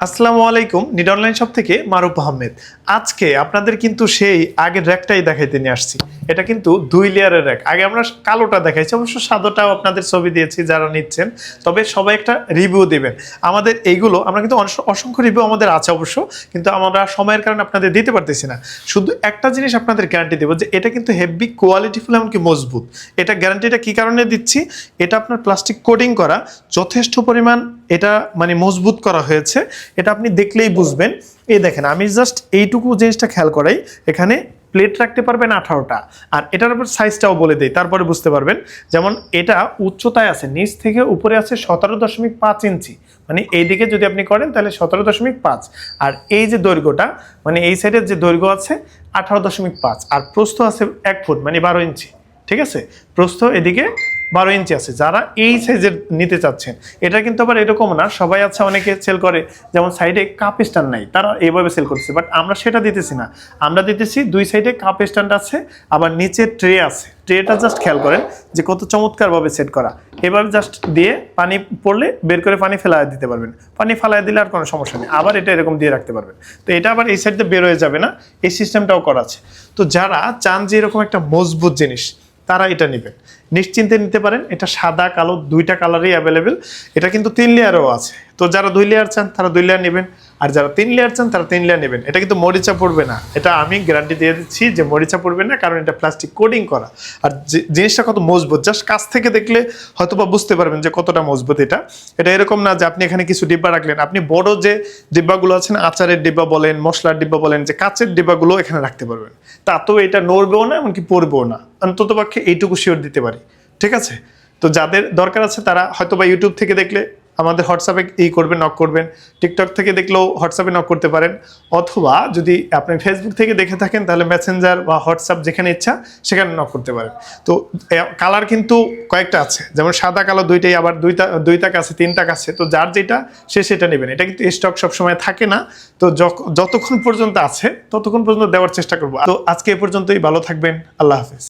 আসসালামু আলাইকুম। Need online shop থেকে মারুফ আহমেদ। আজকে আপনাদের কিন্তু সেই আগের র্যাকটাই দেখাইতে নিয়ে আসছি। এটা কিন্তু 2 লেয়ারের র্যাক। আগে আমরা কালোটা দেখাইছি, অবশ্য সাদাটাও আপনাদের ছবি দিয়েছি যারা নিচ্ছেন। তবে সবাই একটা রিভিউ দিবেন। আমাদের এইগুলো আমরা কিন্তু অসংখ্য রিভিউ আমাদের আছে অবশ্য, কিন্তু আমরা সময়ের কারণে আপনাদের দিতে পারতেছি না। শুধু একটা জিনিস আপনাদের গ্যারান্টি দেবো যে এটা কিন্তু হেভি কোয়ালিটিফুল, এমনকি মজবুত। এটা গ্যারান্টিটা কি কারণে দিচ্ছি, এটা আপনার প্লাস্টিক কোটিং করা, যথেষ্ট পরিমাণ এটা মানে মজবুত করা হয়েছে। এটা আপনি দেখলেই বুঝবেন। এই দেখেন, আমি জাস্ট এইটুকু জিনিসটা খেয়াল করাই, এখানে প্লেট রাখতে পারবেন 18টা, আর এটার উপর সাইজটাও বলে দেই, তারপরে বুঝতে পারবেন। যেমন এটা উচ্চতায় আছে, নিচ থেকে উপরে আছে 17.5 ইঞ্চি, মানে এই দিকে যদি আপনি করেন তাহলে 17.5, আর এই যে দৈর্ঘ্যটা মানে এই সাইডের যে দৈর্ঘ্য আছে 18.5, আর প্রস্থ আছে 1 ফুট মানে 12 ইঞ্চি। ঠিক আছে, প্রস্থ এদিকে 12 ইঞ্চি আছে। যারা এই সাইজের নিতে চাচ্ছেন, এটা কিন্তু আবার এরকম না, সবাই আছে অনেকে সেল করে যেমন সাইডে কাপ স্ট্যান্ড নাই, তারা এইভাবে সেল করছে, বাট আমরা সেটা দিতেছি না। আমরা দিতেছি 2 সাইডে কাপ স্ট্যান্ড আছে, আবার নিচে ট্রে আছে। ট্রেটা জাস্ট খেয়াল করেন যে কত চমৎকারভাবে সেট করা। এভাবে জাস্ট দিয়ে পানি পড়লে বের করে পানি ফেলায় দিতে পারবেন, পানি ফেলায় দিলে আর কোনো সমস্যা নেই। আবার এটা এরকম দিয়ে রাখতে পারবেন। তো এটা আবার এই সাইডে বের হয়ে যাবে না, এই সিস্টেমটাও করা আছে। তো যারা চান যে এরকম একটা মজবুত জিনিস, তারা এটা নেবেন, নিশ্চিন্তে নিতে পারেন। এটা সাদা কালো দুইটা কালারই অ্যাভেলেবেল। এটা কিন্তু 3 লেয়ারও আছে। তো যারা 2 লেয়ার চান তারা 2 লেয়ার নেবেন, আর যারা 3 লেয়ার চান তারা 3 লেয়ার নেবেন। এটা কিন্তু মরিচা পড়বে না, এটা আমি গ্যারান্টি দিয়ে দিচ্ছি যে মরিচা পড়বে না, কারণ এটা প্লাস্টিক কোটিং করা। আর জিনিসটা কত মজবুত, জাস্ট কাছ থেকে দেখলে হয়তো বা বুঝতে পারবেন যে কতটা মজবুত। এটা এরকম না যে আপনি এখানে কিছু ডিব্বা রাখলেন, আপনি বড় যে ডিব্বাগুলো আছে না, আচারের ডিব্বা বলেন, মশলার ডিব্বা বলেন, যে কাচের ডিব্বাগুলো এখানে রাখতে পারবেন। তাতেও এটা নড়বেও না, এমনকি পড়বেও না, অন্তত পক্ষে এইটুকু শিওর দিতে পারি। ঠিক আছে, তো যাদের দরকার আছে তারা হয়তো বা ইউটিউব থেকে দেখলে আমাদের হোয়াটসঅ্যাপে করবেন, নক করবেন। টিকটক থেকে দেখলেও হোয়াটসঅ্যাপে নক করতে পারেন, অথবা যদি আপনি ফেসবুক থেকে দেখে থাকেন তাহলে মেসেঞ্জার বা হোয়াটসঅ্যাপ যেখানে ইচ্ছা সেখানে নক করতে পারেন। তো কালার কিন্তু কয়েকটা আছে, যেমন সাদা কালো দুইটাই, আবার দুইটা কাছে 3টা কাছে। তো যার যেটা সে সেটা নেবেন। এটা কিন্তু স্টক সবসময় থাকে না, তো যতক্ষণ পর্যন্ত আছে ততক্ষণ পর্যন্ত দেওয়ার চেষ্টা করবো। তো আজকে এ পর্যন্তই, ভালো থাকবেন, আল্লাহ হাফেজ।